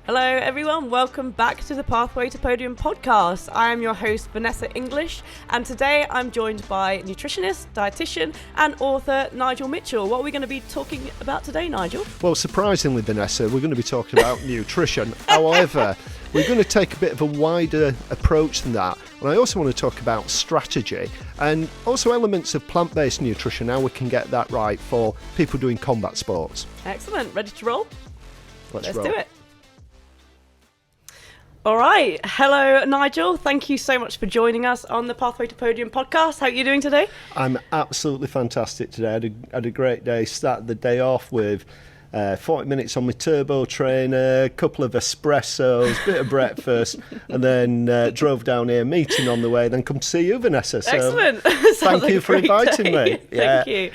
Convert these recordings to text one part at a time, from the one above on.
Hello everyone, welcome back to the Pathway to Podium podcast. I am your host Vanessa English, and today I'm joined by nutritionist, dietitian and author Nigel Mitchell. What are we going to be talking about today, Nigel? Well, surprisingly, Vanessa, we're going to be talking about nutrition. However, we're going to take a bit of a wider approach than that. And I also want to talk about strategy and also elements of plant-based nutrition, how we can get that right for people doing combat sports. Excellent. Ready to roll? Let's do roll. it. All right. Hello, Nigel. Thank you so much for joining us on the Pathway to Podium podcast. How are you doing today? I'm absolutely fantastic today. I had a great day. Started the day off with 40 minutes on my turbo trainer, a couple of espressos, bit of breakfast, and then drove down here, meeting on the way, then come to see you, Vanessa. So excellent. Thank you for inviting me. Thank you.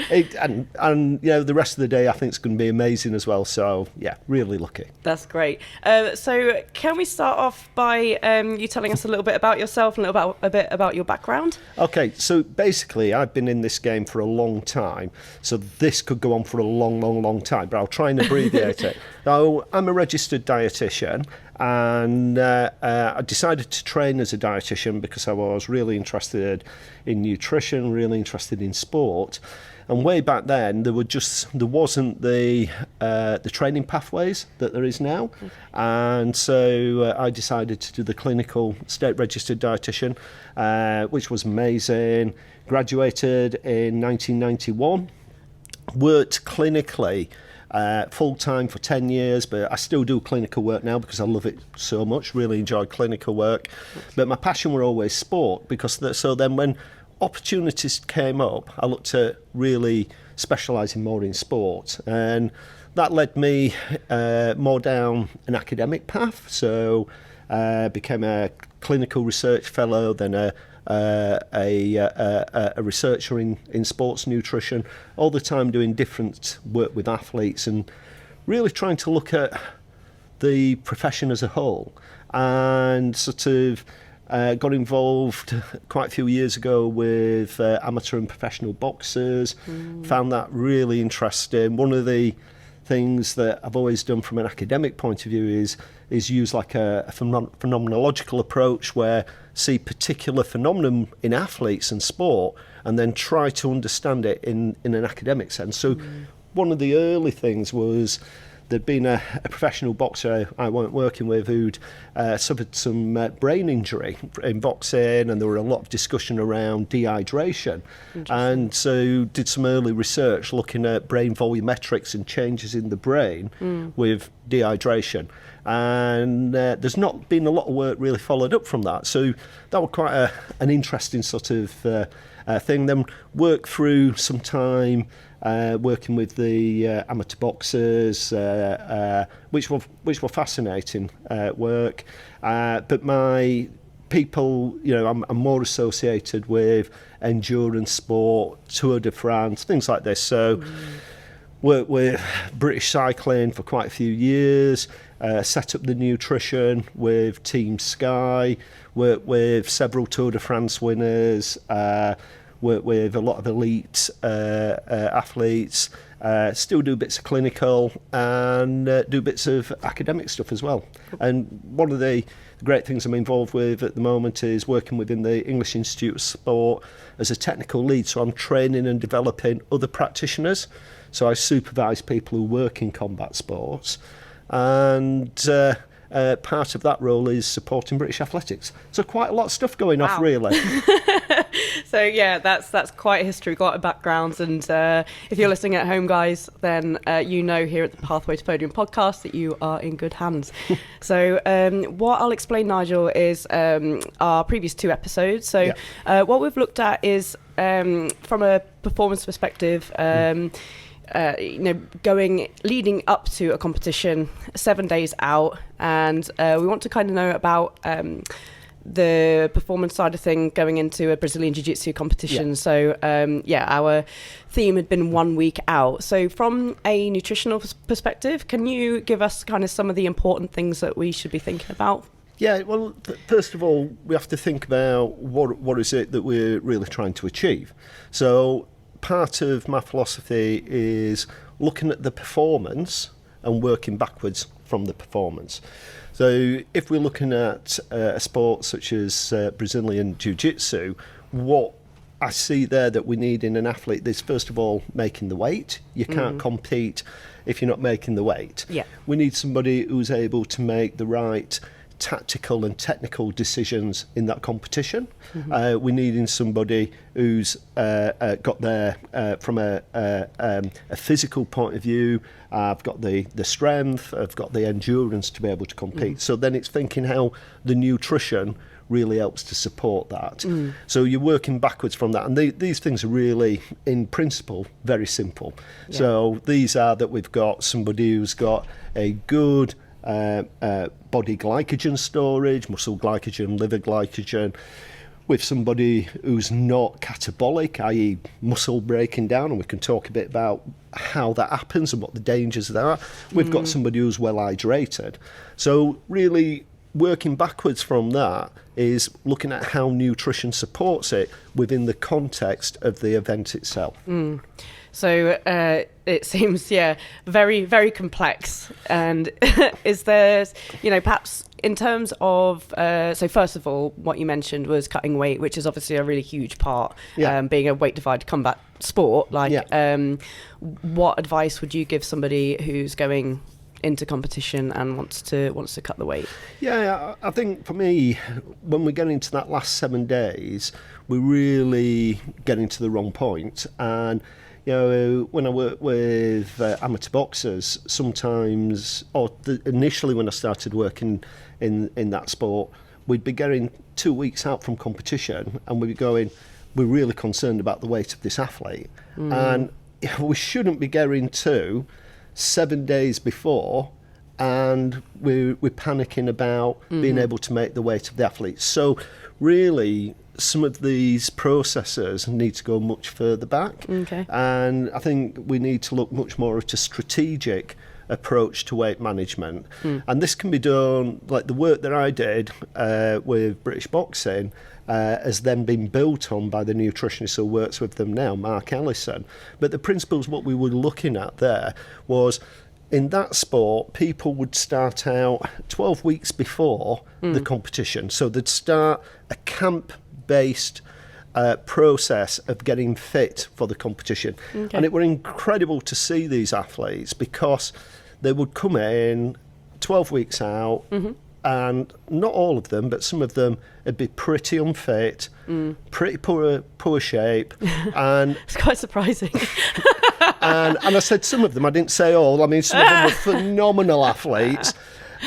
And you know, the rest of the day I think it's going to be amazing as well. So yeah, really lucky. That's great. So can we start off by you telling us a little bit about yourself and a bit about your background? Okay, so basically I've been in this game for a long time, so this could go on for a long time, but I'll try and abbreviate it. So I'm a registered dietitian, and I decided to train as a dietitian because I was really interested in nutrition, really interested in sport. And way back then, there wasn't the training pathways that there is now, and so I decided to do the clinical state registered dietitian, which was amazing. Graduated in 1991, worked clinically full time for 10 years, but I still do clinical work now because I love it so much. Really enjoy clinical work, but my passion were always sport so then when opportunities came up, I looked at really specialising more in sport, and that led me more down an academic path. So became a clinical research fellow, then a researcher in sports nutrition, all the time doing different work with athletes and really trying to look at the profession as a whole, and sort of got involved quite a few years ago with amateur and professional boxers. Found that really interesting. One of the things that I've always done from an academic point of view is use like a phenomenological approach, where see particular phenomenon in athletes and sport and then try to understand it in an academic sense. So one of the early things was there'd been a professional boxer I weren't working with who'd suffered some brain injury in boxing, and there were a lot of discussion around dehydration. And so did some early research looking at brain volumetrics and changes in the brain with dehydration. And there's not been a lot of work really followed up from that. So that was quite an interesting sort of thing. Then worked through some time working with the amateur boxers, which were fascinating work. But my people, you know, I'm more associated with endurance sport, Tour de France, things like this. So worked with British cycling for quite a few years, set up the nutrition with Team Sky, worked with several Tour de France winners, work with a lot of elite athletes, still do bits of clinical and do bits of academic stuff as well. And one of the great things I'm involved with at the moment is working within the English Institute of Sport as a technical lead. So I'm training and developing other practitioners. So I supervise people who work in combat sports, and part of that role is supporting British athletics. So quite a lot of stuff going off, really. So yeah, that's quite a history, quite a background, and if you're listening at home, guys, then you know here at the Pathway to Podium podcast that you are in good hands. So what I'll explain, Nigel, is our previous two episodes. So what we've looked at is from a performance perspective, leading up to a competition 7 days out, and we want to kind of know about the performance side of thing going into a Brazilian Jiu-Jitsu competition. So our theme had been 1 week out. So from a nutritional perspective, can you give us kind of some of the important things that we should be thinking about? Yeah, well, first of all, we have to think about what is it that we're really trying to achieve. So part of my philosophy is looking at the performance and working backwards from the performance. So if we're looking at a sport such as Brazilian Jiu-Jitsu, what I see there that we need in an athlete is, first of all, making the weight. You can't compete if you're not making the weight. Yeah. We need somebody who's able to make the right tactical and technical decisions in that competition. We need in somebody who's got there from a physical point of view. I've got the strength, I've got the endurance to be able to compete. So then it's thinking how the nutrition really helps to support that. So you're working backwards from that. And these things are really, in principle, very simple. Yeah. So these are that we've got somebody who's got a good body glycogen storage, muscle glycogen, liver glycogen, with somebody who's not catabolic, i.e. muscle breaking down, and we can talk a bit about how that happens and what the dangers there are. We've got somebody who's well hydrated. So really working backwards from that is looking at how nutrition supports it within the context of the event itself. So it seems, very, very complex. And is there, perhaps in terms of, so first of all, what you mentioned was cutting weight, which is obviously a really huge part, being a weight-divided combat sport. What advice would you give somebody who's going into competition and wants to cut the weight? Yeah, I think for me, when we get into that last 7 days, we really get into the wrong point. And when I work with amateur boxers, sometimes, initially when I started working in that sport, we'd be getting 2 weeks out from competition and we'd be going, we're really concerned about the weight of this athlete. And we shouldn't be getting to 7 days before and we're panicking about being able to make the weight of the athlete. So really, some of these processes need to go much further back. Okay. And I think we need to look much more at a strategic approach to weight management. And this can be done, like the work that I did with British Boxing has then been built on by the nutritionist who works with them now, Mark Ellison. But the principles, what we were looking at there was, in that sport, people would start out 12 weeks before the competition. So they'd start a camp-based process of getting fit for the competition. Okay. And it was incredible to see these athletes because they would come in 12 weeks out, and not all of them, but some of them would be pretty unfit, pretty poor shape. And it's quite surprising. And I said some of them, I didn't say all. I mean, some of them were phenomenal athletes,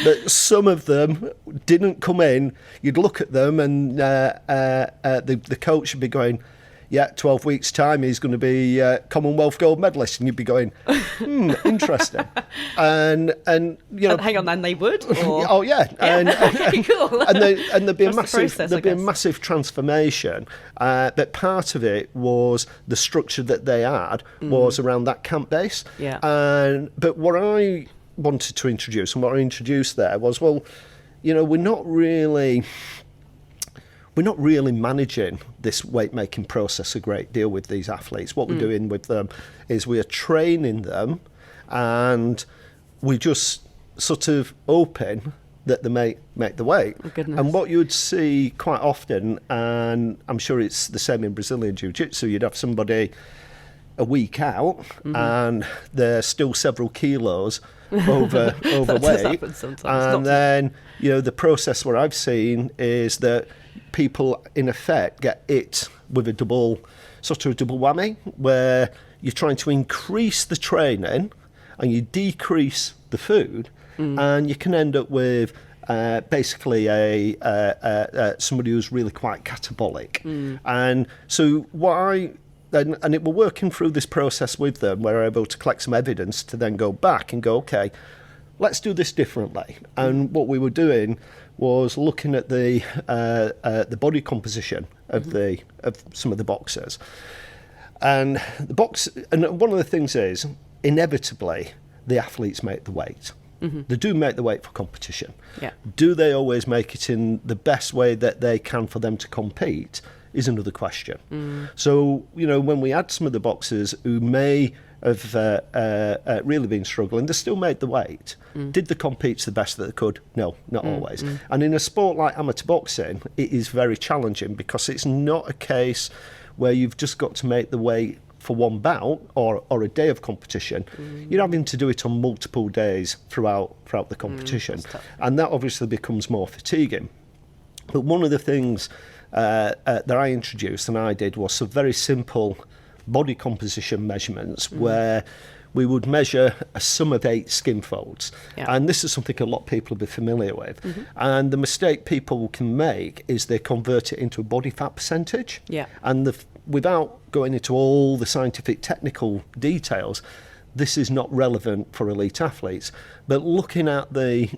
but some of them didn't come in. You'd look at them and the coach would be going, 12 weeks' time he's going to be Commonwealth gold medalist. And you'd be going, interesting. And hang on, then they would? Or? Oh, yeah. Okay, cool. And there'd be a massive transformation. But part of it was the structure that they had was around that camp base. Yeah. But what I wanted to introduce, and what I introduced there was, we're not really managing this weight making process a great deal with these athletes. What we're doing with them is we are training them, and we just sort of hoping that they make the weight. Oh, goodness. And what you would see quite often, and I'm sure it's the same in Brazilian Jiu-Jitsu, you'd have somebody a week out and they're still several kilos overweight. That does happen sometimes. And then, the process where I've seen is that people in effect get it with a double whammy, where you're trying to increase the training and you decrease the food, and you can end up with basically somebody who's really quite catabolic. And so and it we're working through this process with them, where we're able to collect some evidence to then go back and go, okay, let's do this differently. And what we were doing was looking at the body composition of some of the boxers, and one of the things is, inevitably the athletes make the weight. They do make the weight for competition. Yeah. Do they always make it in the best way that they can for them to compete is another question. So when we had some of the boxers who may have really been struggling. They still made the weight. Did they compete to the best that they could? No, not always. And in a sport like amateur boxing, it is very challenging because it's not a case where you've just got to make the weight for one bout or a day of competition. You're having to do it on multiple days throughout the competition. And that obviously becomes more fatiguing. But one of the things that I introduced and I did was some very simple body composition measurements where we would measure a sum of 8 skin folds. And this is something a lot of people will be familiar with. And the mistake people can make is they convert it into a body fat percentage. And without going into all the scientific technical details, this is not relevant for elite athletes. But looking at the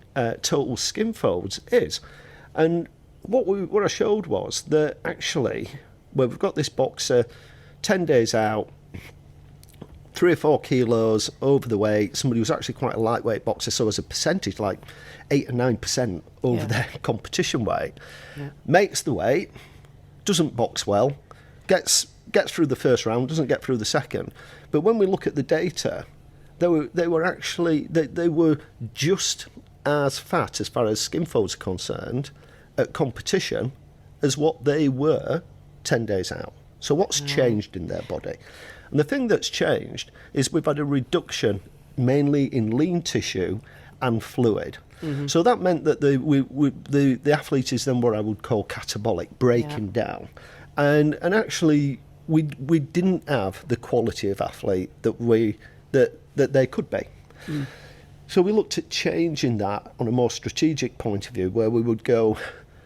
total skin folds is. And what I showed was that actually, where we've got this boxer 10 days out, 3 or 4 kilos over the weight, somebody who's actually quite a lightweight boxer, so as a percentage, like 8 or 9% over their competition weight, makes the weight, doesn't box well, gets through the first round, doesn't get through the second. But when we look at the data, they were actually they were just as fat as far as skin folds are concerned at competition as what they were 10 days out. So what's changed in their body? And the thing that's changed is we've had a reduction mainly in lean tissue and fluid. So that meant that the athlete is then what I would call catabolic, breaking down. And actually we didn't have the quality of athlete that they could be. So we looked at changing that on a more strategic point of view, where we would go,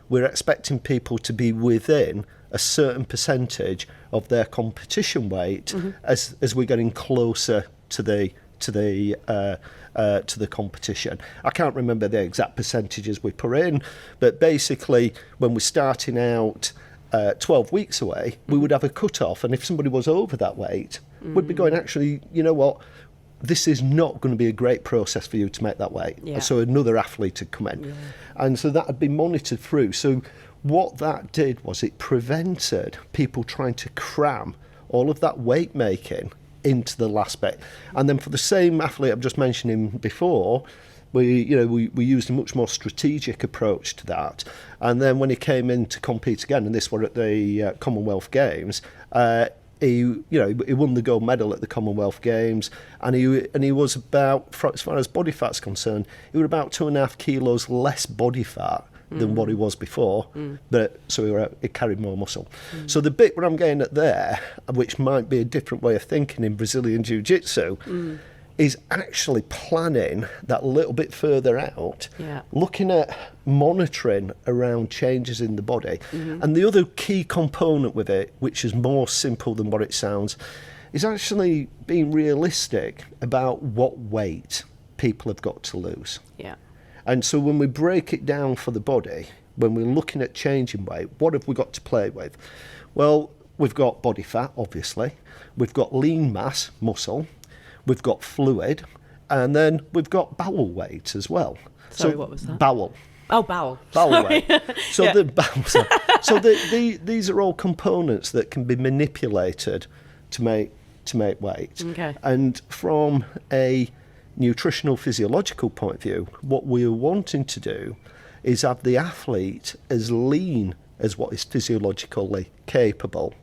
we're expecting people to be within a certain percentage of their competition weight as we're getting closer to the competition. I can't remember the exact percentages we put in, but basically when we're starting out 12 weeks away, we would have a cut-off, and if somebody was over that weight, we'd be going, actually, you know what, this is not going to be a great process for you to make that weight. So another athlete had come in. And so that had been monitored through. So what that did was it prevented people trying to cram all of that weight making into the last bit. And then for the same athlete I've just mentioned before, we used a much more strategic approach to that. And then when he came in to compete again, and this were at the Commonwealth Games, he won the gold medal at the Commonwealth Games, and he was about, as far as body fat's concerned, he was about 2.5 kilos less body fat than what he was before, but so he carried more muscle. So the bit where I'm getting at there, which might be a different way of thinking in Brazilian Jiu-Jitsu, is actually planning that little bit further out, looking at monitoring around changes in the body. And the other key component with it, which is more simple than what it sounds, is actually being realistic about what weight people have got to lose. And so when we break it down for the body, when we're looking at changing weight, what have we got to play with? Well, we've got body fat, obviously. We've got lean mass, muscle. We've got fluid. And then we've got bowel weight as well. Sorry, what was that? Bowel. Oh, bowel. Bowel weight. So these are all components that can be manipulated to make weight. And from a nutritional physiological point of view, what we're wanting to do is have the athlete as lean as what is physiologically capable.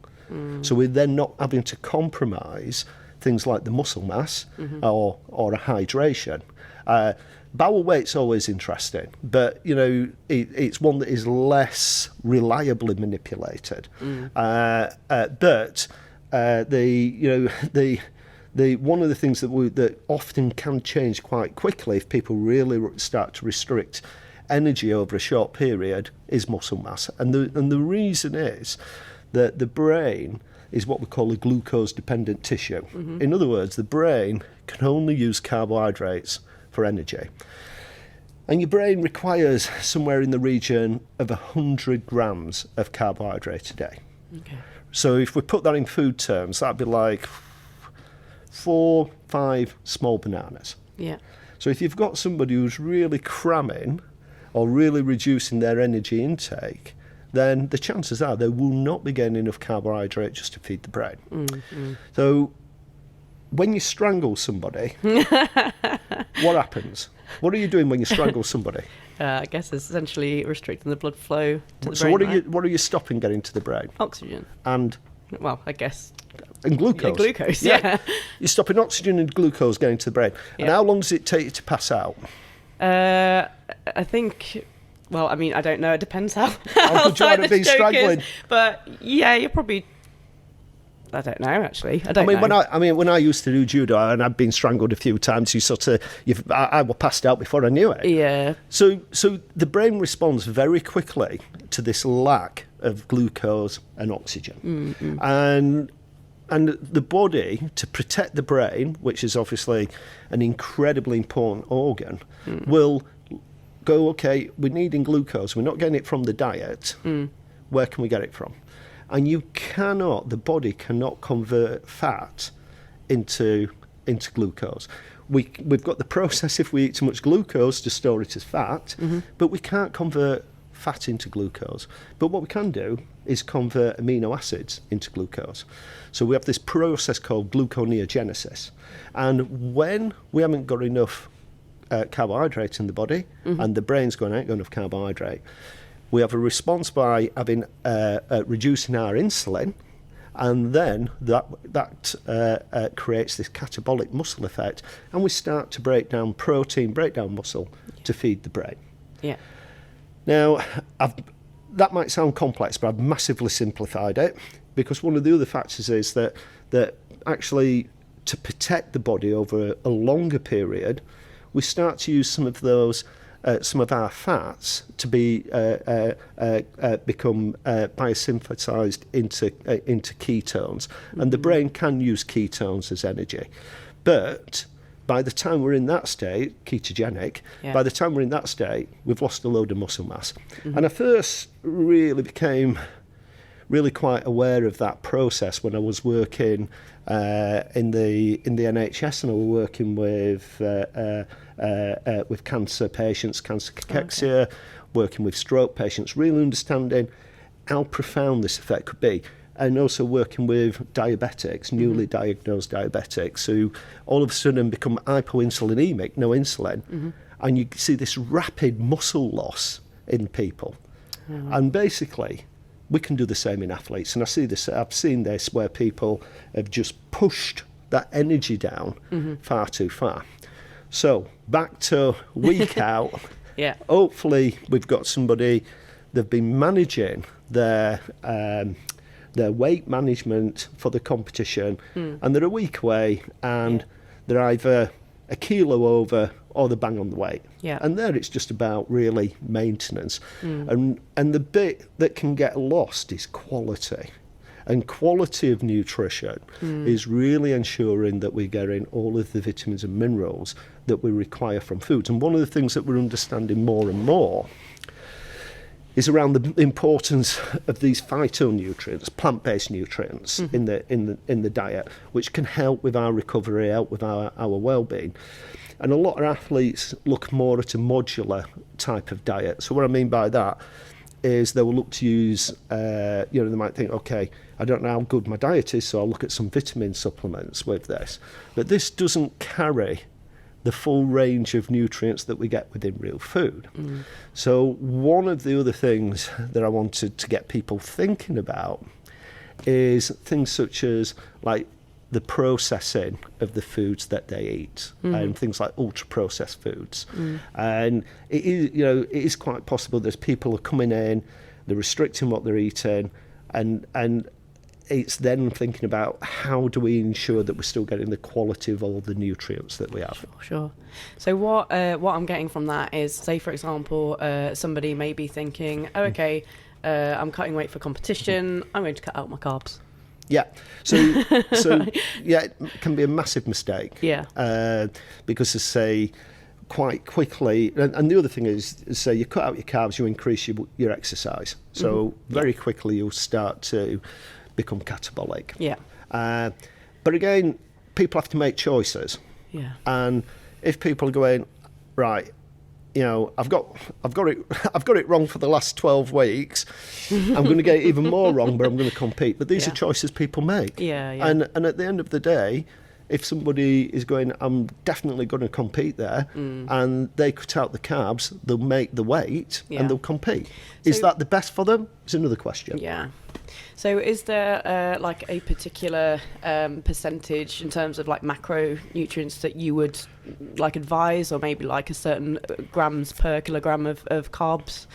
So we're then not having to compromise things like the muscle mass or a hydration. Bowel weight's always interesting, but it's one that is less reliably manipulated. But the one of the things that often can change quite quickly if people really start to restrict energy over a short period is muscle mass. And the reason is that the brain is what we call a glucose-dependent tissue. In other words, the brain can only use carbohydrates for energy. And your brain requires somewhere in the region of 100 grams of carbohydrate a day. So if we put that in food terms, that'd be like 4-5 small bananas. So if you've got somebody who's really cramming or really reducing their energy intake, then the chances are they will not be getting enough carbohydrate just to feed the brain. So when you strangle somebody, what happens? What are you doing when you strangle somebody? I guess it's essentially restricting the blood flow to the So brain. what are you stopping getting to the brain? Oxygen. And I guess. And glucose. Glucose, yeah. You're stopping oxygen and glucose getting to the brain. Yeah. And how long does it take you to pass out? I think. Well, I mean, I don't know. It depends how good you are at being strangling. But yeah, you're probably. I don't know. Actually, I don't know. When I used to do judo and I'd been strangled a few times, I was passed out before I knew it. Yeah. So the brain responds very quickly to this lack of glucose and oxygen, and the body, to protect the brain, which is obviously an incredibly important organ, will go, okay, we're needing glucose, we're not getting it from the diet, where can we get it from? And the body cannot convert fat into glucose. We've got the process if we eat too much glucose to store it as fat, but we can't convert fat into glucose. But what we can do is convert amino acids into glucose. So we have this process called gluconeogenesis. And when we haven't got enough carbohydrate in the body, and the brain's going, I ain't got enough carbohydrate, we have a response by having reducing our insulin, and then that creates this catabolic muscle effect, and we start to break down protein, break down muscle to feed the brain. Yeah. Now, that might sound complex, but I've massively simplified it, because one of the other factors is that actually, to protect the body over a longer period, we start to use some of our fats to become biosynthesized into ketones, and the brain can use ketones as energy. But by the time we're in that state, ketogenic, by the time we're in that state, we've lost a load of muscle mass. And I first really became quite aware of that process when I was working in the NHS, and I was working with cancer patients, cancer cachexia, working with stroke patients, really understanding how profound this effect could be. And also working with diabetics, newly diagnosed diabetics, who all of a sudden become hypoinsulinemic, no insulin, and you see this rapid muscle loss in people. And basically, we can do the same in athletes. And I've seen this where people have just pushed that energy down far too far. So back to week out. Yeah. Hopefully we've got somebody, they've been managing their weight management for the competition, and they're a week away, and they're either a kilo over or they're bang on the weight. Yeah. And there it's just about really maintenance. And the bit that can get lost is quality. And quality of nutrition is really ensuring that we're getting all of the vitamins and minerals that we require from foods. And one of the things that we're understanding more and more is around the importance of these phytonutrients, plant-based nutrients in the diet, which can help with our recovery, help with our well-being. And a lot of athletes look more at a modular type of diet. So what I mean by that is they will look to use, they might think, okay, I don't know how good my diet is, so I'll look at some vitamin supplements with this. But this doesn't carry the full range of nutrients that we get within real food. So one of the other things that I wanted to get people thinking about is things such as like the processing of the foods that they eat, and things like ultra processed foods. And it is quite possible that people are coming in, they're restricting what they're eating, and it's then thinking about how do we ensure that we're still getting the quality of all the nutrients that we have. Sure. So what I'm getting from that is, say for example, somebody may be thinking, I'm cutting weight for competition, I'm going to cut out my carbs. Yeah. So yeah, it can be a massive mistake. Yeah. Because say quite quickly, and the other thing is say you cut out your carbs, you increase your exercise. So very quickly you'll start to become catabolic. Yeah. But again, people have to make choices. Yeah. And if people are going, right, I've got it wrong for the last 12 weeks. I'm going to get it even more wrong, but I'm going to compete. But these are choices people make. Yeah. And at the end of the day, if somebody is going, I'm definitely going to compete there, and they cut out the carbs, they'll make the weight and they'll compete. Is that the best for them? Is another question. Yeah. So is there like a particular percentage in terms of like macronutrients that you would like advise, or maybe like a certain grams per kilogram of carbs?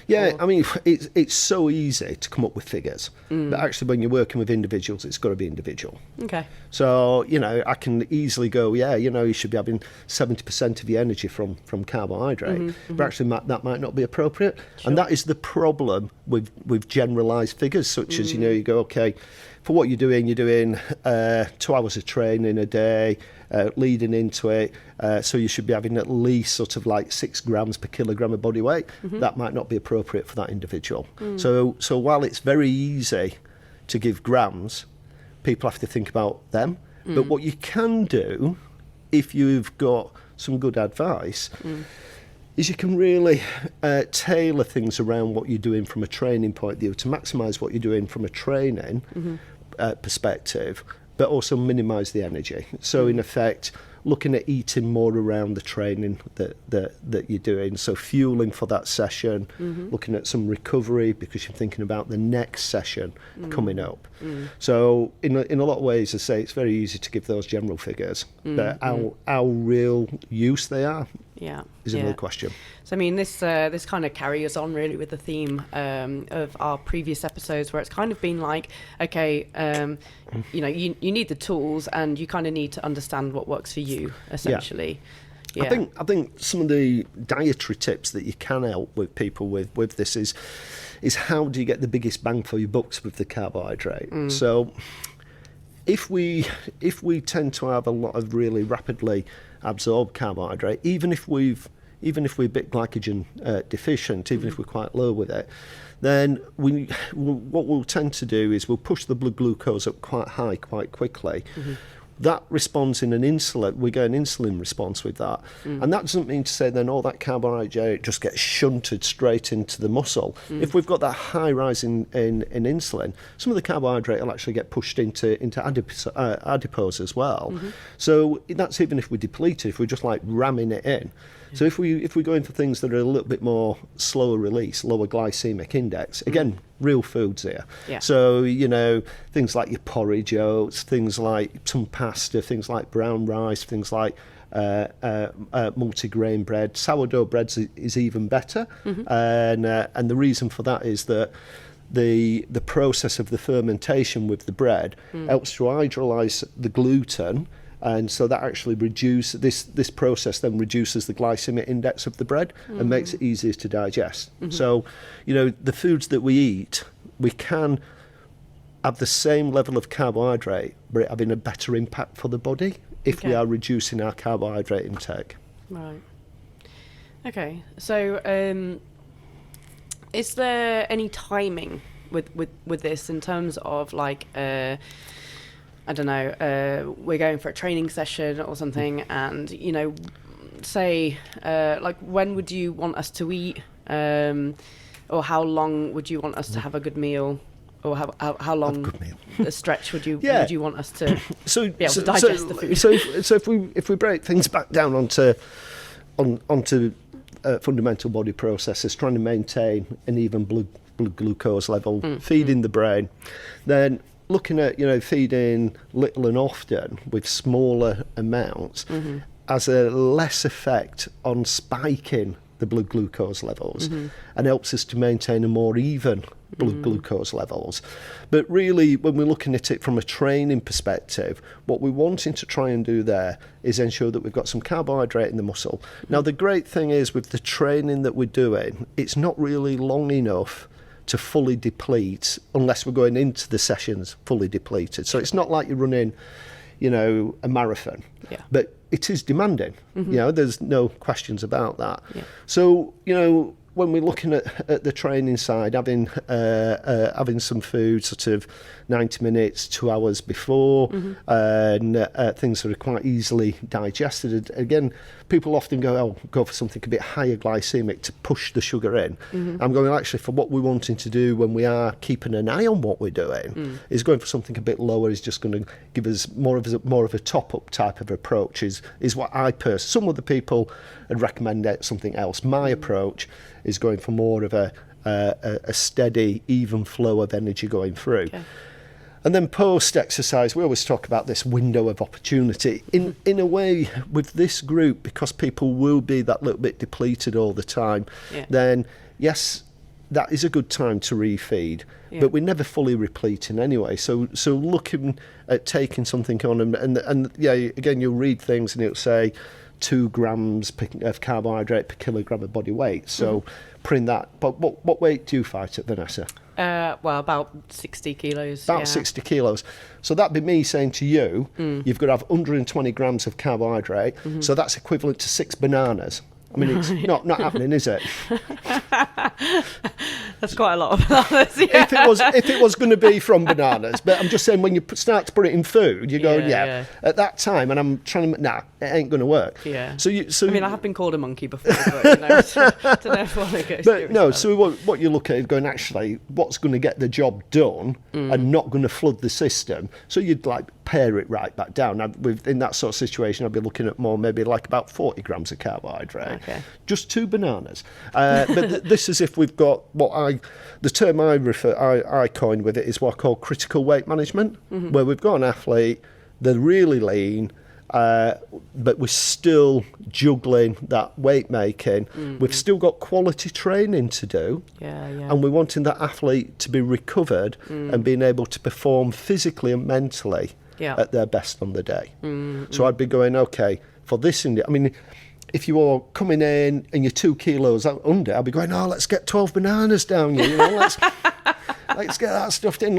Yeah, I mean, it's so easy to come up with figures, but actually when you're working with individuals, it's got to be individual. Okay. So, I can easily go, you should be having 70% of your energy from carbohydrate, but actually that might not be appropriate. Sure. And that is the problem with generalised figures, such as, you go, okay, for what you're doing 2 hours of training a day, leading into it, so you should be having at least sort of like 6 grams per kilogram of body weight. That might not be appropriate for that individual. So while it's very easy to give grams, people have to think about them. But what you can do, if you've got some good advice, is you can really tailor things around what you're doing from a training point of view to maximise what you're doing from a training perspective, but also minimise the energy. So in effect, looking at eating more around the training that you're doing. So fueling for that session, looking at some recovery because you're thinking about the next session coming up. So in a lot of ways, I say it's very easy to give those general figures, but how real use they are is another question. So I mean, this kind of carries on really with the theme of our previous episodes, where it's kind of been like, okay, you need the tools, and you kind of need to understand what works for you, essentially. Yeah. I think some of the dietary tips that you can help with people with this is how do you get the biggest bang for your bucks with the carbohydrate. So if we tend to have a lot of really rapidly absorbed carbohydrate, even if we're a bit glycogen deficient, even if we're quite low with it, then what we'll tend to do is we'll push the blood glucose up quite high quite quickly. That responds in an insulin. We get an insulin response with that, and that doesn't mean to say then all that carbohydrate just gets shunted straight into the muscle. If we've got that high rise in insulin, some of the carbohydrate will actually get pushed into adipose as well. So that's even if we deplete it, if we're just like ramming it in. So if we go into things that are a little bit more slower release, lower glycemic index, again, real foods here. Yeah. So, things like your porridge oats, things like some pasta, things like brown rice, things like multigrain bread. Sourdough bread is even better. And the reason for that is that the process of the fermentation with the bread helps to hydrolyze the gluten. And so that actually reduces, this process then reduces the glycemic index of the bread and makes it easier to digest. So, the foods that we eat, we can have the same level of carbohydrate, but it having a better impact for the body if we are reducing our carbohydrate intake. Right. Okay. So, is there any timing with this in terms of like, I don't know, we're going for a training session or something, and, say, like, when would you want us to eat, or how long would you want us to have a good meal, or how long a stretch would you want us to be able to digest the food? So if we break things back down onto fundamental body processes, trying to maintain an even blood glucose level, feeding the brain, then looking at, feeding little and often with smaller amounts has a less effect on spiking the blood glucose levels and helps us to maintain a more even blood glucose levels. But really, when we're looking at it from a training perspective, what we're wanting to try and do there is ensure that we've got some carbohydrate in the muscle. Now, the great thing is with the training that we're doing, it's not really long enough to fully deplete unless we're going into the sessions fully depleted. So it's not like you're running, a marathon. Yeah. But it is demanding. There's no questions about that. Yeah. So, when we're looking at the training side, having some food sort of 90 minutes, 2 hours before, and things that are quite easily digested. Again, people often go for something a bit higher glycemic to push the sugar in. I'm going, actually, for what we're wanting to do when we are keeping an eye on what we're doing, is going for something a bit lower is just going to give us more of a top-up type of approach, is what I personally, some other people would recommend something else. My approach is going for more of a steady, even flow of energy going through. Okay. And then post-exercise, we always talk about this window of opportunity. In a way, with this group, because people will be that little bit depleted all the time, then yes, that is a good time to refeed. But we're never fully repleting anyway. So looking at taking something on, and again, you'll read things and it'll say 2 grams of carbohydrate per kilogram of body weight. So print that. But what weight do you fight at, Vanessa? Well, about 60 kilos. About 60 kilos. So that'd be me saying to you, you've got to have 120 grams of carbohydrate. So that's equivalent to 6 bananas. I mean, it's not happening, is it? That's quite a lot of bananas. Yeah. If it was going to be from bananas, but I'm just saying when you start to put it in food, you go, at that time, and I'm trying to, it ain't going to work. Yeah. So I mean, I have been called a monkey before, but I don't know if I want to go. But no, so what you look at is going, actually, what's going to get the job done and not going to flood the system. So you'd like pare it right back down. Now, in that sort of situation, I'd be looking at more, maybe like about 40 grams of carbohydrate. Okay. Just 2 bananas. But this is if we've got the term I coined with it is what I call critical weight management, where we've got an athlete, they're really lean, but we're still juggling that weight making. We've still got quality training to do, and we're wanting that athlete to be recovered and being able to perform physically and mentally at their best on the day. So I'd be going, okay, for this, I mean, if you are coming in and you're 2 kilos under, I'll be going, let's get 12 bananas down you, let's get that stuff in,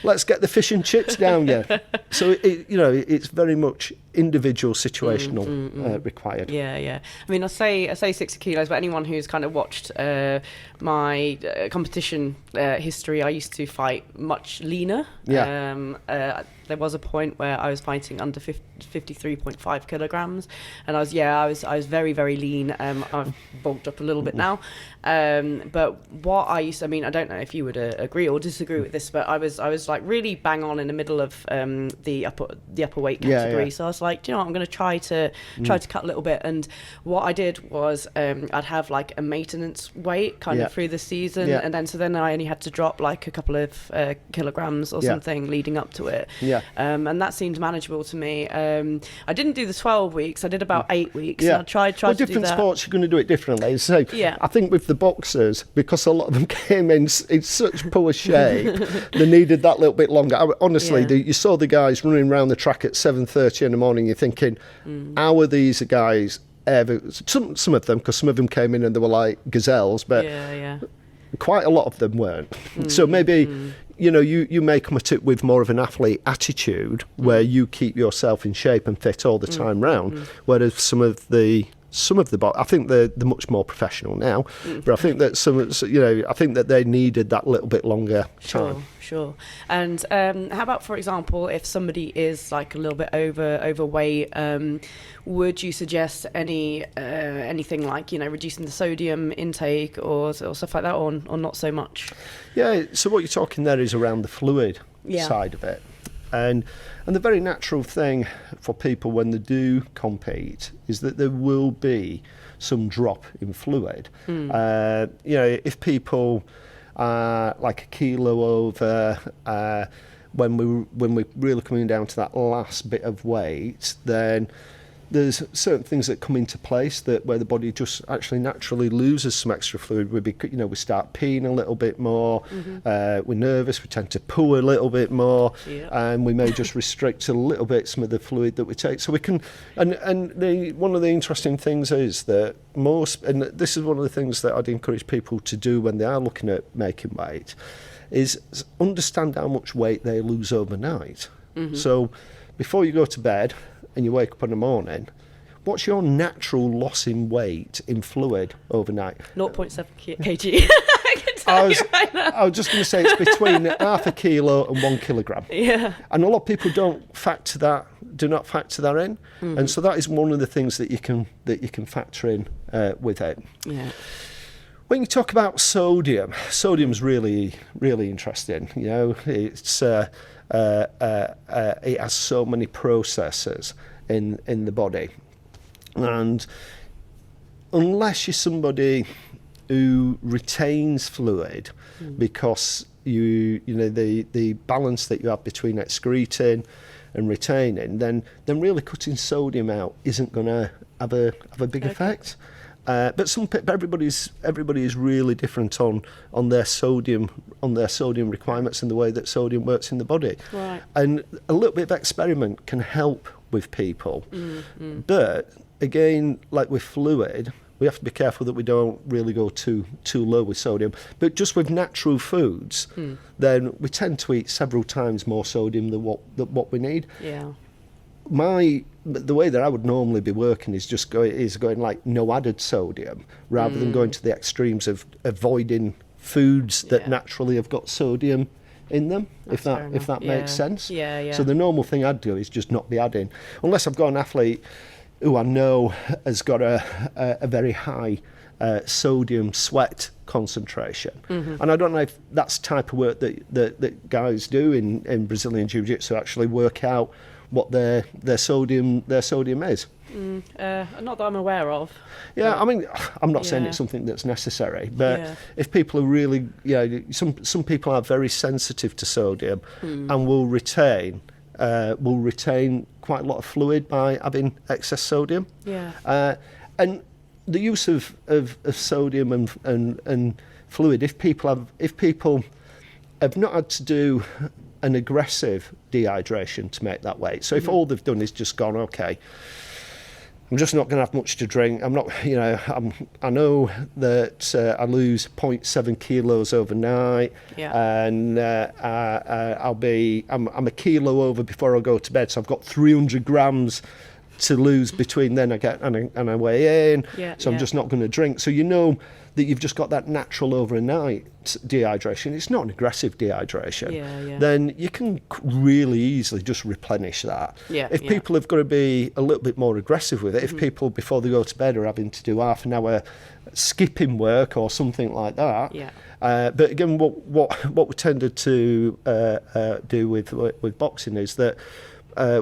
let's get the fish and chips down you. So it's very much individual situational required. I mean, I say 60 kilos, but anyone who's kind of watched my competition history, I used to fight much leaner. There was a point where I was fighting under 53.5 kilograms, and I was very, very lean. I've bulked up a little bit now, but what I don't know if you would agree or disagree with this, but I was like really bang on in the middle of the upper weight category. So I was like, I'm going to try to cut a little bit. And what I did was I'd have like a maintenance weight kind of through the season, and then I only had to drop like a couple of kilograms or something leading up to it. And that seemed manageable to me. I didn't do the 12 weeks. I did about 8 weeks. And I tried to do that. Different sports, you're going to do it differently. So I think with the boxers, because a lot of them came in such poor shape, they needed that little bit longer. Honestly, you saw the guys running around the track at 7:30 in the morning. You're thinking, how are these guys ever? Some of them, because some of them came in and they were like gazelles, but quite a lot of them weren't. So maybe you may come at it with more of an athlete attitude, where you keep yourself in shape and fit all the time round, whereas some of the I think they're much more professional now, but I think that I think that they needed that little bit longer time. Sure. And how about, for example, if somebody is like a little bit overweight, would you suggest anything like reducing the sodium intake or stuff like that, or not so much? Yeah. So what you're talking there is around the fluid side of it. And the very natural thing for people when they do compete is that there will be some drop in fluid. If people are like a kilo over, when we're really coming down to that last bit of weight, then there's certain things that come into place where the body just actually naturally loses some extra fluid. We start peeing a little bit more. We're nervous. We tend to poo a little bit more, and we may just restrict a little bit some of the fluid that we take. So we can, one of the interesting things is that and this is one of the things that I'd encourage people to do when they are looking at making weight, is understand how much weight they lose overnight. So before you go to bed and you wake up in the morning, what's your natural loss in weight in fluid overnight? 0.7 kg. I can tell you right now. I was just going to say it's between half a kilo and 1 kilogram. Yeah. And a lot of people do not factor that in. Mm-hmm. And so that is one of the things that you can factor in with it. Yeah. When you talk about sodium's really, really interesting. You know, it's it has so many processes in the body, and unless you're somebody who retains fluid, because you know the balance that you have between excreting and retaining, then really cutting sodium out isn't going to have a big effect. But everybody is really different on their sodium requirements and the way that sodium works in the body. Right. And a little bit of experiment can help with people. Mm-hmm. But again, like with fluid, we have to be careful that we don't really go too low with sodium. But just with natural foods, then we tend to eat several times more sodium than what we need. Yeah. The way that I would normally be working is going like no added sodium, rather than going to the extremes of avoiding foods that naturally have got sodium in them. If that makes sense. Yeah. So the normal thing I'd do is just not be adding, unless I've got an athlete who I know has got a very high sodium sweat concentration. Mm-hmm. And I don't know if that's the type of work that guys do in Brazilian Jiu-Jitsu, actually work out what their sodium is. Not that I'm aware of. Yeah, I mean, I'm not saying it's something that's necessary, but if people are really, some people are very sensitive to sodium and will retain quite a lot of fluid by having excess sodium. Yeah. And the use of sodium and fluid, if people have not had to do an aggressive dehydration to make that weight. So if all they've done is just gone, okay, I'm just not going to have much to drink. I'm not, I know that I lose 0.7 kilos overnight, and I'm a kilo over before I go to bed. So I've got 300 grams to lose between then and I weigh in. So I'm just not going to drink. So you know that you've just got that natural overnight dehydration. It's not an aggressive dehydration. Then you can really easily just replenish that. If people have got to be a little bit more aggressive with it, if people before they go to bed are having to do half an hour skipping work or something like that. But again, what we tended to do with boxing is that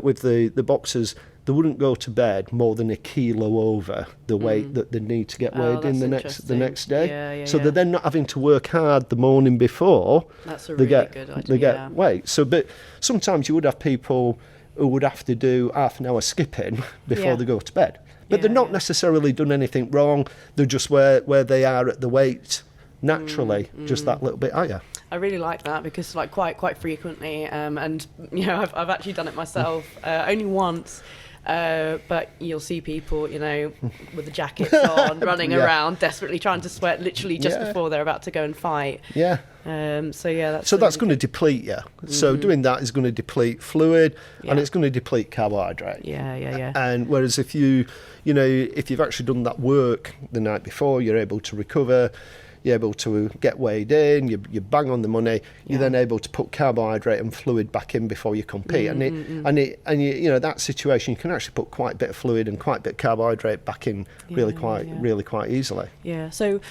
with the boxers, they wouldn't go to bed more than a kilo over the weight that they need to get weighed in the next day. So they're then not having to work hard the morning before. That's a really good idea. They get weight. So, but sometimes you would have people who would have to do half an hour skipping before they go to bed. But they've not necessarily done anything wrong. They're just where they are at the weight naturally, just that little bit higher. I really like that because, like, quite frequently, and I've actually done it myself, only once. But you'll see people, with the jackets on, running around, desperately trying to sweat, literally just before they're about to go and fight. So that's going to deplete you. So doing that is going to deplete fluid, and it's going to deplete carbohydrate. And whereas if you've actually done that work the night before, you're able to recover. You're able to get weighed in, you bang on the money, you're then able to put carbohydrate and fluid back in before you compete. And that situation, you can actually put quite a bit of fluid and quite a bit of carbohydrate back in really quite easily. So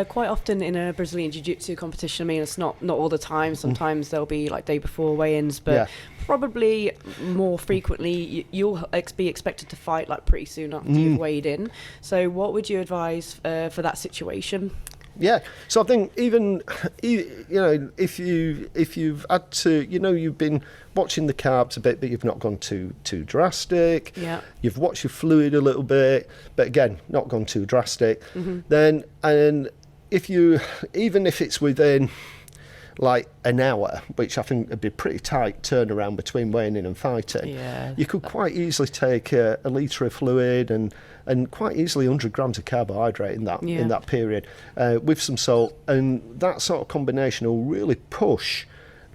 quite often in a Brazilian Jiu-Jitsu competition, I mean, it's not all the time, sometimes there'll be like day before weigh-ins, but probably more frequently you'll be expected to fight like pretty soon after you've weighed in. So what would you advise for that situation? So I think even if you've had to, you've been watching the carbs a bit, but you've not gone too drastic. You've watched your fluid a little bit, but again, not gone too drastic. Then, and if it's within like an hour, which I think would be pretty tight turnaround between weighing in and fighting, you could quite easily take a litre of fluid and quite easily 100 grams of carbohydrate in that period with some salt, and that sort of combination will really push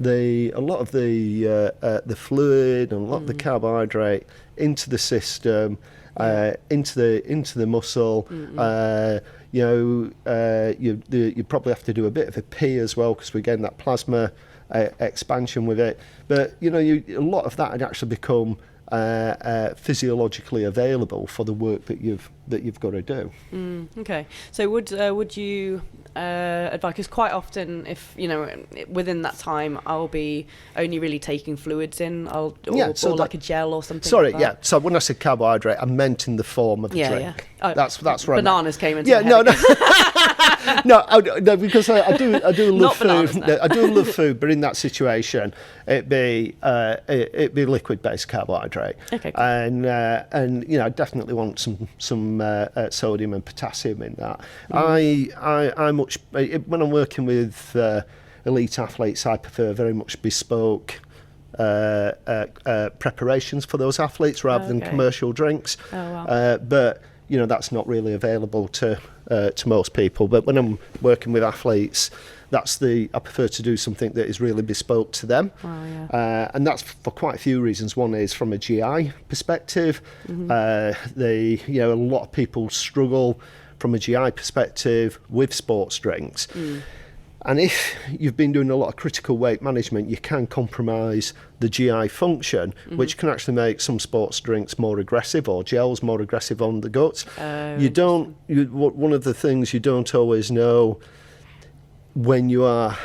a lot of the fluid and a lot of the carbohydrate into the system, into the muscle. You probably have to do a bit of a pee as well, because we're getting that plasma expansion with it. But a lot of that had actually become physiologically available for the work that you've got to do. Okay, so would you advise? Because quite often, if within that time, I'll be only really taking fluids in, or like a gel or something. Sorry, like that. So when I said carbohydrate, I meant in the form of a drink. Yeah. Oh, that's right. Bananas came into my head. No, because I do love food. Bananas, I do love food, but in that situation, it'd be liquid-based carbohydrate. Okay. Cool. And I definitely want some sodium and potassium in that. When I'm working with elite athletes, I prefer very much bespoke preparations for those athletes rather than commercial drinks. Oh, wow. But that's not really available to most people. But when I'm working with athletes, I prefer to do something that is really bespoke to them. Oh, yeah. And that's for quite a few reasons. One is from a GI perspective. A lot of people struggle from a GI perspective with sports drinks. And if you've been doing a lot of critical weight management, you can compromise the GI function, which can actually make some sports drinks more aggressive, or gels more aggressive on the gut. One of the things you don't always know when you are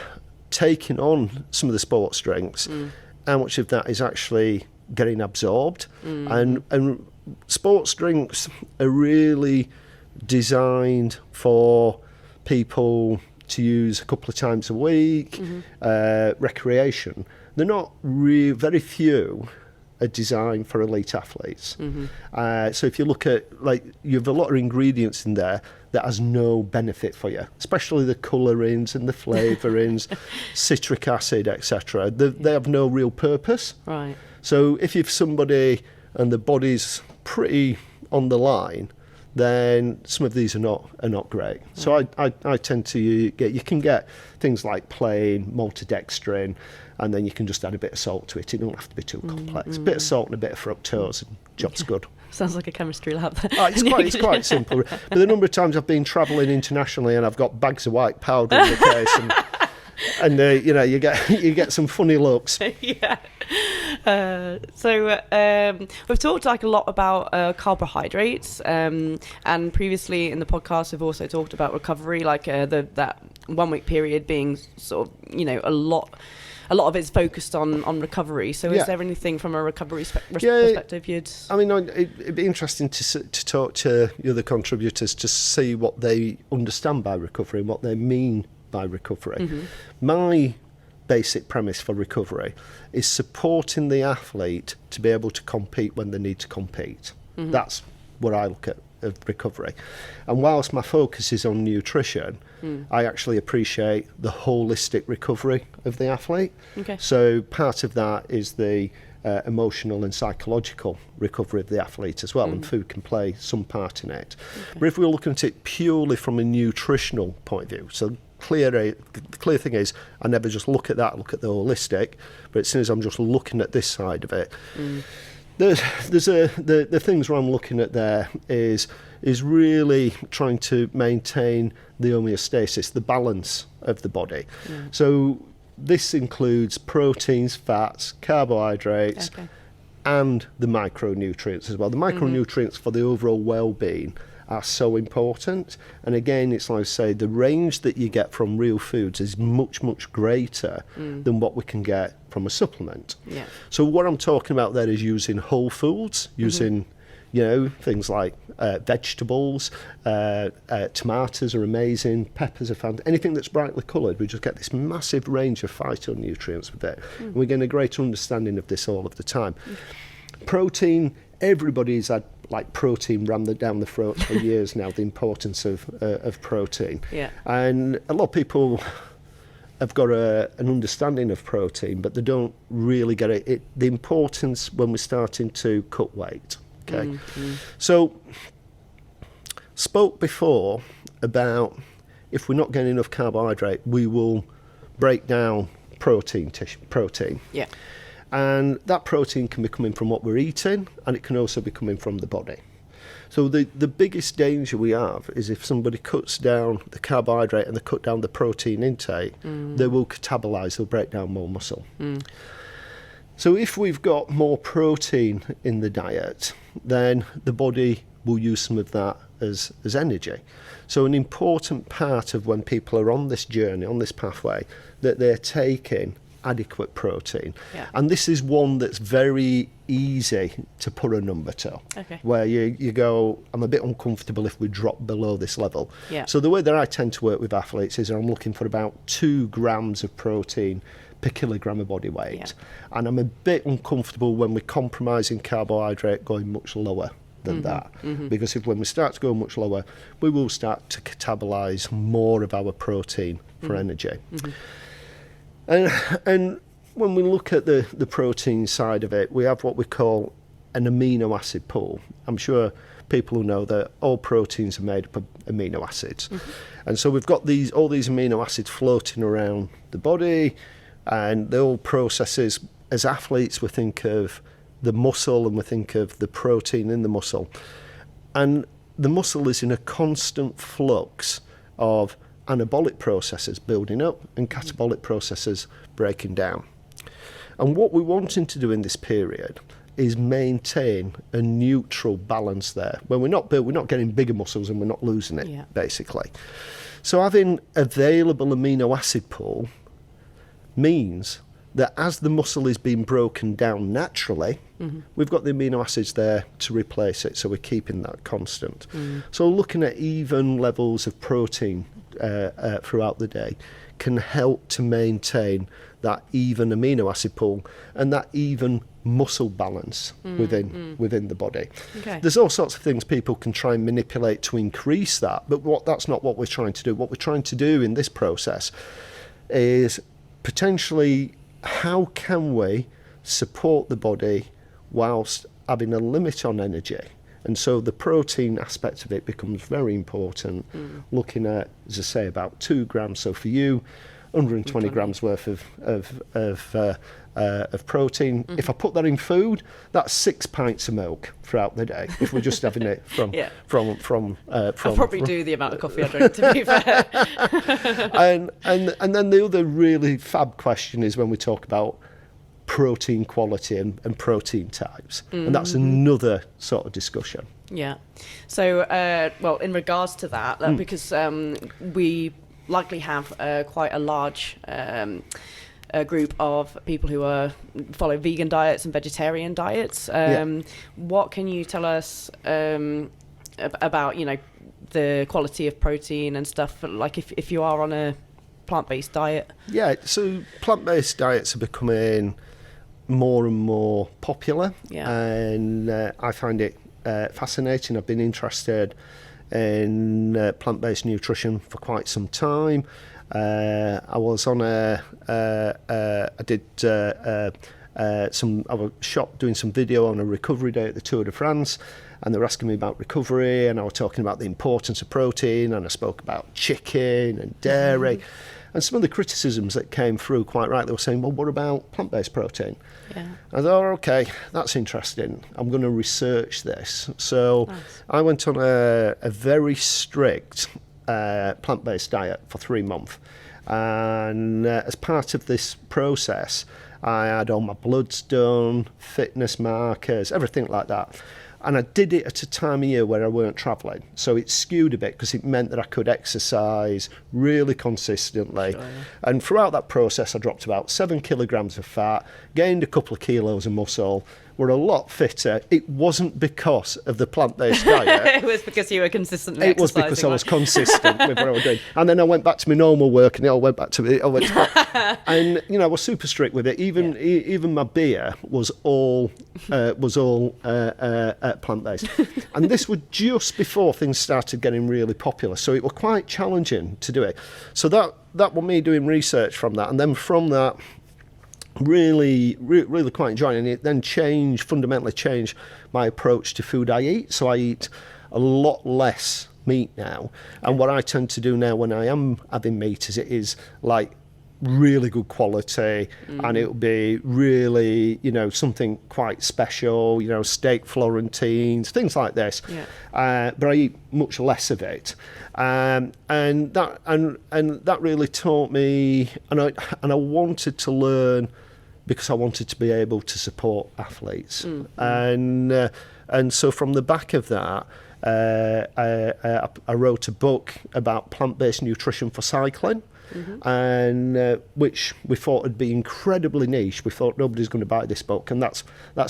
taking on some of the sports drinks, how much of that is actually getting absorbed. And sports drinks are really designed for people to use a couple of times a week, recreation. They're not very few are designed for elite athletes. So if you look at, you have a lot of ingredients in there that has no benefit for you, especially the colourings and the flavourings, citric acid, etc. They have no real purpose. Right. So if you've somebody and the body's pretty on the line, then some of these are not great. So I tend to you can get things like plain maltodextrin, and then you can just add a bit of salt to it. It don't have to be too complex. A bit of salt and a bit of fructose, and job's good. Sounds like a chemistry lab. It's quite simple. But the number of times I've been travelling internationally and I've got bags of white powder in the case, and you get some funny looks. Yeah. So we've talked a lot about carbohydrates, and previously in the podcast we've also talked about recovery, that 1 week period being sort of a lot of it's focused on recovery. So is there anything from a recovery perspective you'd... I mean, it'd be interesting to talk to the other contributors to see what they understand by recovery and what they mean by recovery. My basic premise for recovery is supporting the athlete to be able to compete when they need to compete. That's what I look at of recovery. And whilst my focus is on nutrition, I actually appreciate the holistic recovery of the athlete. Okay. So part of that is the emotional and psychological recovery of the athlete as well, and food can play some part in it. Okay. But if we're looking at it purely from a nutritional point of view, so the clear thing is I never just look at the holistic, but as soon as I'm just looking at this side of it, the things where I'm looking at there is really trying to maintain the homeostasis, the balance of the body. So this includes proteins, fats, carbohydrates, and the micronutrients as well. The micronutrients for the overall well-being are so important. And again, it's like I say, the range that you get from real foods is much, much greater than what we can get from a supplement. Yeah. So what I'm talking about there is using whole foods, using things like vegetables, tomatoes are amazing, peppers are fantastic. Anything that's brightly coloured, we just get this massive range of phytonutrients with it. And we're getting a greater understanding of this all of the time. Protein, everybody's had protein rammed down the throat for years now, the importance of protein. Yeah. And a lot of people have got an understanding of protein, but they don't really get the importance when we're starting to cut weight. Okay. So, spoke before about if we're not getting enough carbohydrate, we will break down protein. Yeah. And that protein can be coming from what we're eating, and it can also be coming from the body. So the biggest danger we have is if somebody cuts down the carbohydrate and they cut down the protein intake, they will catabolise, they'll break down more muscle. So if we've got more protein in the diet, then the body will use some of that as energy. So an important part of when people are on this journey, on this pathway, that they're taking adequate protein. Yeah. And this is one that's very easy to put a number to, where you go, I'm a bit uncomfortable if we drop below this level. Yeah. So the way that I tend to work with athletes is I'm looking for about 2 grams of protein per kilogram of body weight. Yeah. And I'm a bit uncomfortable when we're compromising carbohydrate going much lower than that. Because when we start to go much lower, we will start to catabolise more of our protein for energy. And when we look at the protein side of it, we have what we call an amino acid pool. I'm sure people who know that all proteins are made up of amino acids. And so we've got all these amino acids floating around the body, and the all processes. As athletes, we think of the muscle and we think of the protein in the muscle. And the muscle is in a constant flux of anabolic processes building up and catabolic processes breaking down. And what we're wanting to do in this period is maintain a neutral balance there, where we're not getting bigger muscles and we're not losing it, basically. So having available amino acid pool means that as the muscle is being broken down naturally, we've got the amino acids there to replace it, so we're keeping that constant. So looking at even levels of protein throughout the day can help to maintain that even amino acid pool and that even muscle balance within the body. There's all sorts of things people can try and manipulate to increase that, but that's not what we're trying to do. What we're trying to do in this process is potentially, how can we support the body whilst having a limit on energy? And so the protein aspect of it becomes very important, looking at, as I say, about 2 grams. So for you, 120 grams worth of protein. If I put that in food, that's 6 pints of milk throughout the day, if we're just having it from I'll probably do the amount of coffee I drink, to be fair. and then the other really fab question is when we talk about protein quality and protein types, and that's another sort of discussion. So well, in regards to that, because we likely have quite a large a group of people who follow vegan diets and vegetarian diets. What can you tell us about, the quality of protein and stuff, like if you are on a plant-based diet? So plant-based diets are becoming more and more popular, and I find it fascinating. I've been interested in plant-based nutrition for quite some time. I was on I was shot doing some video on a recovery day at the Tour de France, and they were asking me about recovery, and I was talking about the importance of protein, and I spoke about chicken and dairy. And some of the criticisms that came through, quite right, they were saying, well, what about plant-based protein? I thought, okay, that's interesting. I'm going to research this. So I went on a very strict plant-based diet for 3 months. And as part of this process, I had all my bloods done, fitness markers, everything like that. And I did it at a time of year where I weren't travelling. So it skewed a bit because it meant that I could exercise really consistently. And throughout that process, I dropped about 7 kilograms of fat, gained a couple of kilos of muscle, were a lot fitter. It wasn't because of the plant-based diet. It was because you were consistently exercising. It was because I was consistent with what I was doing. And then I went back to my normal work, and I went back to it. And I was super strict with it. Even my beer was all plant-based. And this was just before things started getting really popular, so it was quite challenging to do it. So that was me doing research from that, and then from that, really quite enjoying it. Then fundamentally changed my approach to food I eat. So I eat a lot less meat now, and what I tend to do now when I am having meat is really good quality, and it'll be really, something quite special, steak Florentines, things like this. Yeah. But I eat much less of it, and that really taught me, and I wanted to learn because I wanted to be able to support athletes, and so from the back of that. I wrote a book about plant-based nutrition for cycling, and which we thought would be incredibly niche. We thought nobody's going to buy this book, and that's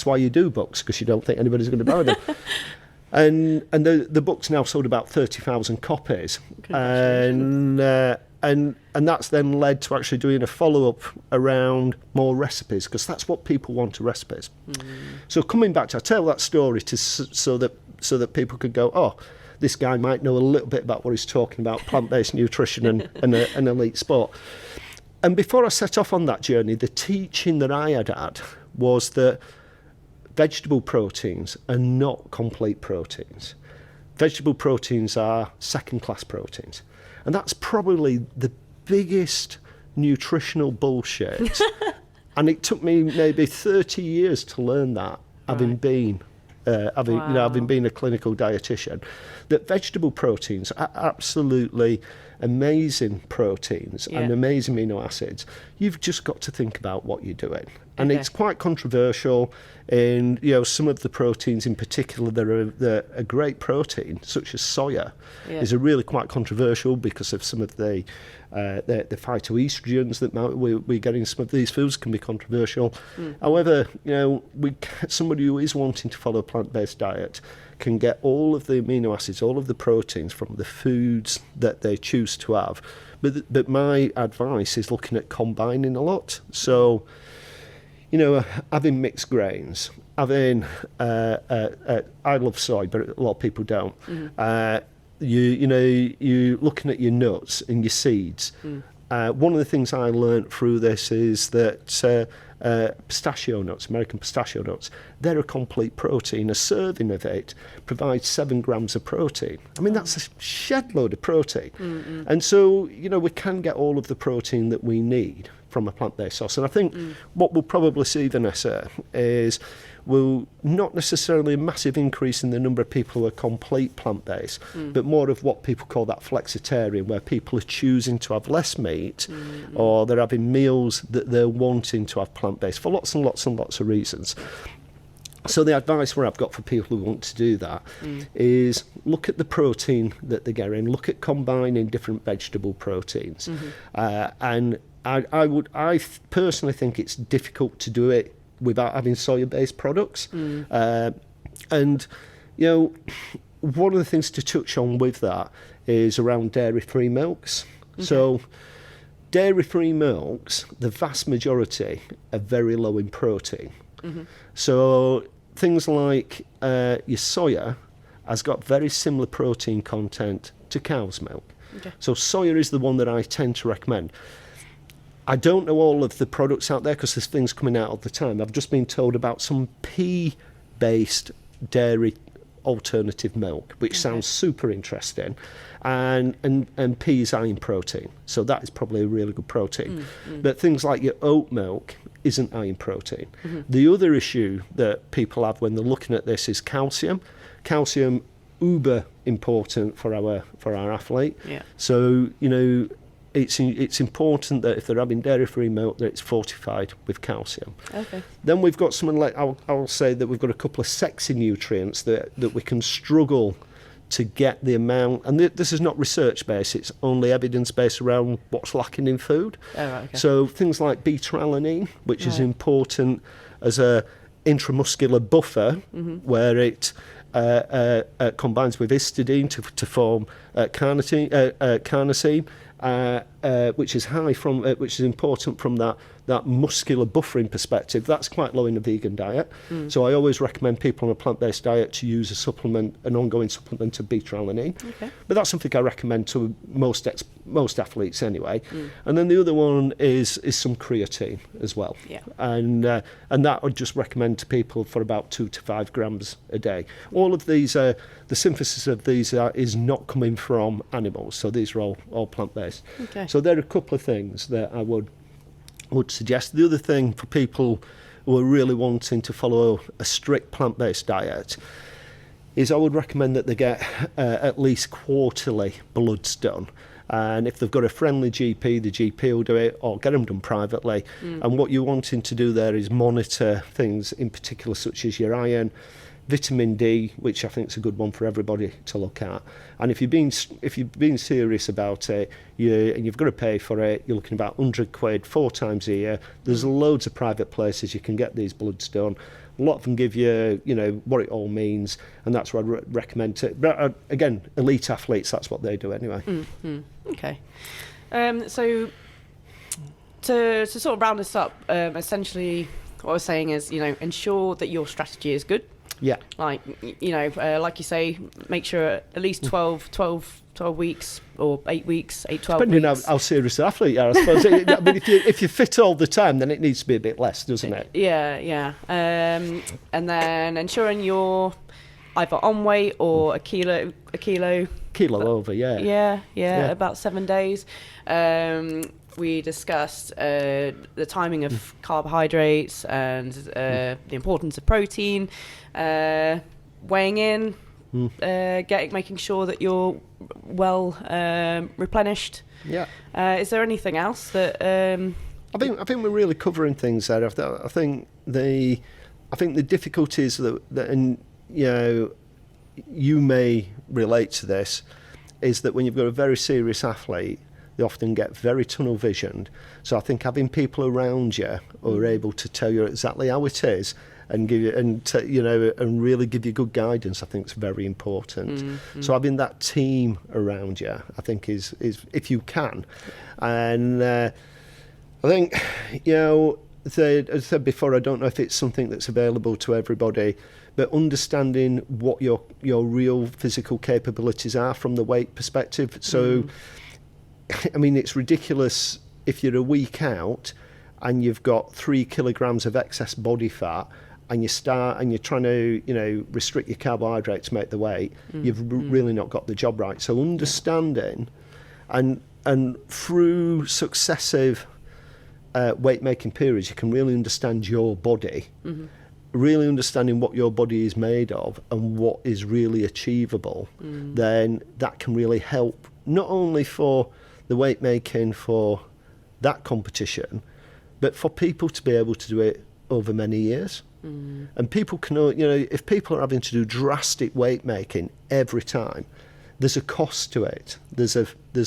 why you do books, because you don't think anybody's going to buy them. and the book's now sold about 30,000 copies, and that's then led to actually doing a follow-up around more recipes, because that's what people want, recipes. So coming back to, I tell that story so that people could go, oh, this guy might know a little bit about what he's talking about, plant-based nutrition and elite sport. And before I set off on that journey, the teaching that I had was that vegetable proteins are not complete proteins. Vegetable proteins are second-class proteins. And that's probably the biggest nutritional bullshit. And it took me maybe 30 years to learn that, having been a clinical dietitian, that vegetable proteins are absolutely amazing proteins and amazing amino acids. You've just got to think about what you're doing. And it's quite controversial in, some of the proteins in particular that are a great protein, such as soya, is a really quite controversial because of some of the phytoestrogens that we get in some of these foods can be controversial. However, somebody who is wanting to follow a plant-based diet can get all of the amino acids, all of the proteins from the foods that they choose to have. But my advice is looking at combining a lot. So, having mixed grains, having I love soy, but a lot of people don't. You looking at your nuts and your seeds. One of the things I learned through this is that pistachio nuts, American pistachio nuts, they're a complete protein. A serving of it provides 7 grams of protein. I mean, that's a shed load of protein. And so, we can get all of the protein that we need from a plant-based source. And I think what we'll probably see, Vanessa, is will not necessarily a massive increase in the number of people who are complete plant-based, but more of what people call that flexitarian, where people are choosing to have less meat, or they're having meals that they're wanting to have plant-based for lots and lots and lots of reasons. So the advice where I've got for people who want to do that is look at the protein that they're getting, look at combining different vegetable proteins. And I personally think it's difficult to do it without having soya-based products. And, one of the things to touch on with that is around dairy-free milks. So dairy-free milks, the vast majority are very low in protein. So things like your soya has got very similar protein content to cow's milk. So soya is the one that I tend to recommend. I don't know all of the products out there because there's things coming out all the time. I've just been told about some pea-based dairy alternative milk, which sounds super interesting. And pea is high in protein, so that is probably a really good protein. But things like your oat milk isn't high in protein. The other issue that people have when they're looking at this is calcium. Calcium, uber important for our athlete. So, it's important that if they're having dairy-free milk, that it's fortified with calcium. Then we've got something like, I'll say that we've got a couple of sexy nutrients that we can struggle to get the amount, and this is not research-based, it's only evidence-based around what's lacking in food. So things like beta-alanine, which is important as a intramuscular buffer, where it combines with histidine to form carnosine, which is which is important from that muscular buffering perspective. That's quite low in a vegan diet. So I always recommend people on a plant-based diet to use an ongoing supplement of beta-alanine. But that's something I recommend to most athletes anyway. And then the other one is some creatine as well. And that I would just recommend to people for about 2 to 5 grams a day. All of these, the synthesis of these is not coming from animals, so these are all plant-based. So there are a couple of things that I would would suggest. The other thing for people who are really wanting to follow a strict plant-based diet is I would recommend that they get at least quarterly bloods done. And if they've got a friendly GP, the GP will do it, or get them done privately. And what you're wanting to do there is monitor things in particular, such as your iron, vitamin D, which I think is a good one for everybody to look at. And if you've been serious about it, and you've got to pay for it, you're looking about £100 4 times a year. There's loads of private places you can get these bloods done. A lot of them give you, what it all means, and that's what I'd recommend to. But again, elite athletes, that's what they do anyway. Okay. So to sort of round this up, essentially what I was saying is, ensure that your strategy is good. Yeah. Like, like you say, make sure at least 12 weeks or 8 weeks, 12 Depending weeks. how serious the athlete you are, I suppose. I mean, if you're fit all the time, then it needs to be a bit less, doesn't it? Yeah. And then ensuring you're either on weight or a kilo Over, yeah. Yeah, about 7 days. We discussed the timing of carbohydrates and the importance of protein, weighing in, making sure that you're well replenished. Yeah. Is there anything else that? I think we're really covering things there. I think the difficulties that and you may relate to this is that when you've got a very serious athlete, they often get very tunnel visioned. So I think having people around you who are able to tell you exactly how it is and give you and really give you good guidance, I think is very important. So having that team around you, I think is if you can, and I think as I said before, I don't know if it's something that's available to everybody, but understanding what your real physical capabilities are from the weight perspective. So. I mean, it's ridiculous if you're a week out and you've got 3 kilograms of excess body fat and you're trying to, restrict your carbohydrates to make the weight. You've really not got the job right. So understanding and through successive weight making periods, you can really understand your body, really understanding what your body is made of and what is really achievable. Then that can really help not only for the weight making for that competition, but for people to be able to do it over many years. And people can, if people are having to do drastic weight making every time, there's a cost to it. There's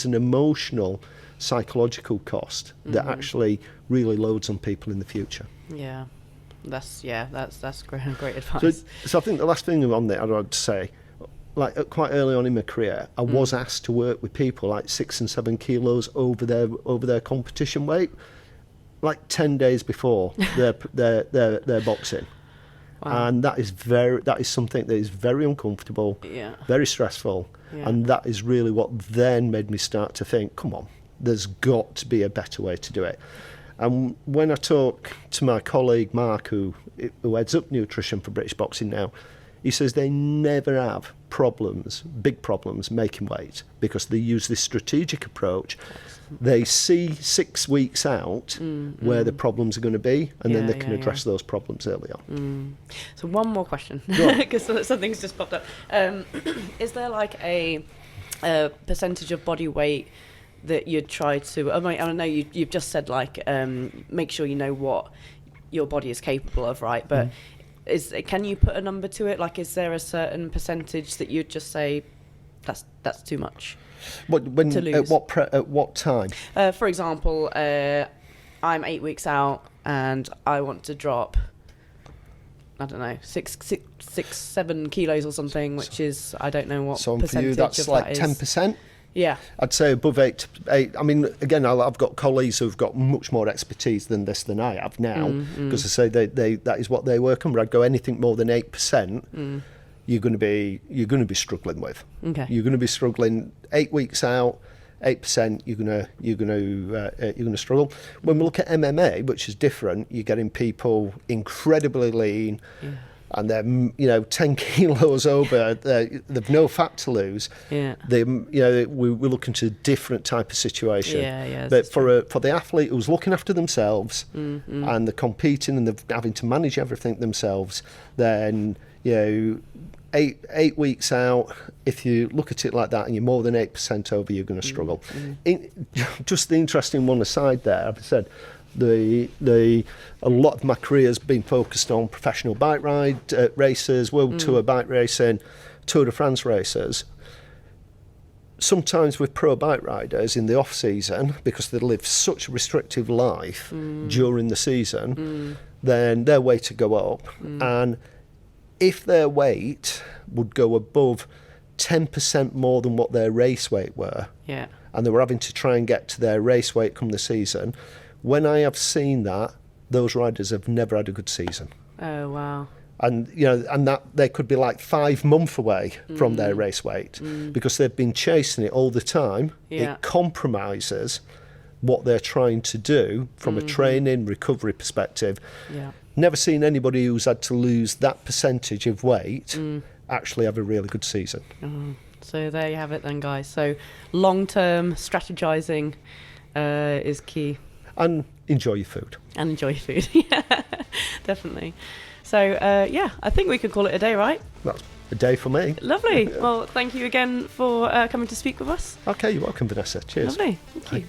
an emotional, psychological cost that actually really loads on people in the future. Yeah, that's great advice. So I think the last thing on there I'd say, like quite early on in my career, I was asked to work with people like 6 and 7 kilos over their competition weight, like 10 days before their boxing. Wow. And that is something that is very uncomfortable, very stressful, and that is really what then made me start to think, come on, there's got to be a better way to do it. And when I talk to my colleague Mark, who heads up nutrition for British Boxing now, he says they never have big problems making weight because they use this strategic approach. They see 6 weeks out where the problems are going to be, and then they can address those problems early on. So one more question, because something's just popped up. Is there like a percentage of body weight that you'd try to? I don't know. You've just said like make sure you know what your body is capable of, right? But can you put a number to it? Like, is there a certain percentage that you'd just say that's too much? To lose? At what time? For example, I'm 8 weeks out and I want to drop, I don't know, 7 kilos or something, which is, I don't know what percentage for you, that's like 10%? Yeah. I'd say above 8. I mean, again, I've got colleagues who've got much more expertise than I have now, because I say that is what they work on. But I'd go anything more than 8%, you're going to be struggling with. Okay. You're going to be struggling 8 weeks out. 8%, you're gonna struggle. When we look at MMA, which is different, you're getting people incredibly lean, and they're 10 kilos over, they've no fat to lose. Yeah. We're looking to a different type of situation. Yeah. But for the athlete who's looking after themselves and they're competing and they're having to manage everything themselves, then 8 weeks out, if you look at it like that and you're more than 8% over, you're going to struggle. Just the interesting one aside there, I've said a lot of my career has been focused on professional bike ride races, World Tour bike racing, Tour de France races. Sometimes with pro bike riders in the off season, because they live such a restrictive life during the season, then their weight would go up. And if their weight would go above 10% more than what their race weight were, and they were having to try and get to their race weight come the season, when I have seen that, those riders have never had a good season. Oh, wow. And and that they could be like 5 months away from their race weight because they've been chasing it all the time. It compromises what they're trying to do from a training recovery perspective. Never seen anybody who's had to lose that percentage of weight actually have a really good season. So there you have it then, guys. So long-term strategizing is key. And enjoy your food. And enjoy your food. Yeah, definitely. So, I think we could call it a day, right? That's a day for me. Lovely. Well, thank you again for coming to speak with us. Okay, you're welcome, Vanessa. Cheers. Lovely. Thank you.